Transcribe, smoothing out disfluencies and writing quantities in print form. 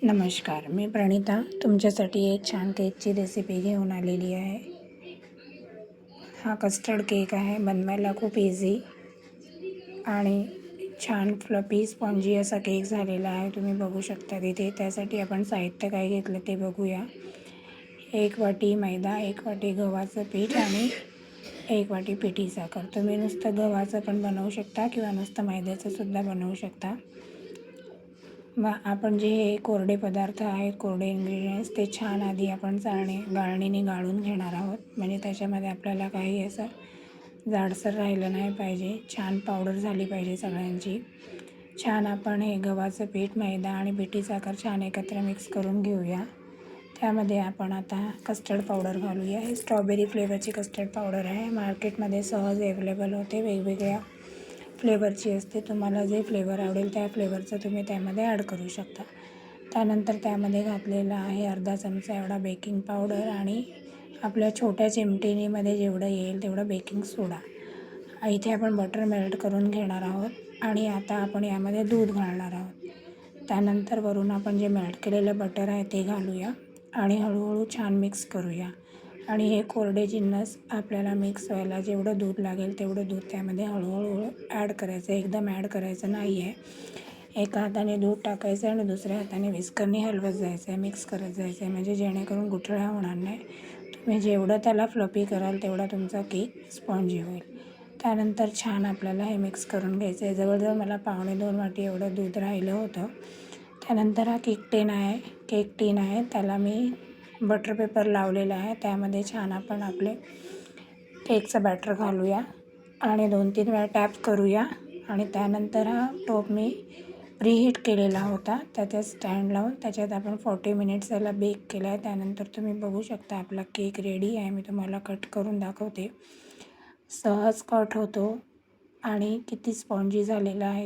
नमस्कार, मी प्रणिता तुमच्यासाठी एक छान केकची रेसिपी घेऊन आलेली आहे. हा कस्टर्ड केक आहे. बनवायला खूप इझी आणि छान फ्लफी स्पॉन्जी असा केक झालेला आहे. तुम्ही बघू शकता तिथे. त्यासाठी आपण साहित्य काय घेतलं ते बघूया. 1 वाटी मैदा, 1 वाटी गव्हाचं पीठ आणि 1 वाटी पिठी साखर. तुम्ही नुसतं गव्हाचं पण बनवू शकता किंवा नुसतं मैद्याचं सुद्धा बनवू शकता. आपण जे हे कोरडे पदार्थ आहेत, कोरडे इन्ग्रेडियंट्स ते छान आधी आपण गाळणीने गाळून घेणार आहोत. म्हणजे त्याच्यामध्ये आपल्याला काही असं जाडसर राहिलं नाही पाहिजे. छान पावडर झाली पाहिजे सगळ्यांची. छान आपण हे गव्हाचं पीठ, मैदा आणि पिठी साखर छान एकत्र मिक्स करून घेऊया. त्यामध्ये आपण आता कस्टर्ड पावडर घालूया. हे स्ट्रॉबेरी फ्लेवरची कस्टर्ड पावडर आहे. मार्केटमध्ये सहज अवेलेबल होते. वेगवेगळ्या फ्लेवरची असते. तुम्हाला जे फ्लेवर आवडेल त्या फ्लेवरचं तुम्ही त्यामध्ये ॲड करू शकता. त्यानंतर त्यामध्ये घातलेला आहे अर्धा चमचा एवढा बेकिंग पावडर आणि आपल्या छोट्या चिमटीमध्ये जेवढं येईल तेवढं बेकिंग सोडा. इथे आपण बटर मेल्ट करून घेणार आहोत आणि आता आपण यामध्ये दूध घालणार आहोत. त्यानंतर वरून आपण जे मेल्ट केलेलं बटर आहे ते घालूया आणि हळूहळू छान मिक्स करूया. आणि हे कोरडे जिन्नस आपल्याला मिक्स व्हायला जेवढं दूध लागेल तेवढं दूध त्यामध्ये हळूहळू ॲड करायचं. एकदम ॲड करायचं नाही आहे. एका हाताने दूध टाकायचं आणि दुसऱ्या हाताने विस्करने हलवत जायचं आहे, मिक्स करत जायचं आहे, म्हणजे जेणेकरून गुठळ्या होणार नाही. तुम्ही जेवढं त्याला फ्लफी कराल तेवढा तुमचा केक स्पॉन्जी होईल. त्यानंतर छान आपल्याला हे मिक्स करून घ्यायचं आहे. जवळजवळ मला 1.25 वाटी एवढं दूध राहिलं होतं. त्यानंतर हा केक टीन आहे त्याला मी बटर पेपर लावलेला आहे. त्यामध्ये छान आपण आपले केकचं बॅटर घालूया आणि 2-3 वेळा टॅप करूया. आणि त्यानंतर हा टोप मी प्रीहीट केलेला होता. त्याच्यात स्टँड लावून त्याच्यात आपण 40 मिनिट्स त्याला बेक केला आहे. त्यानंतर तुम्ही बघू शकता आपला केक रेडी आहे. मी तुम्हाला कट करून दाखवते. सहज कट होतो आणि किती स्पॉन्जी झालेला आहे.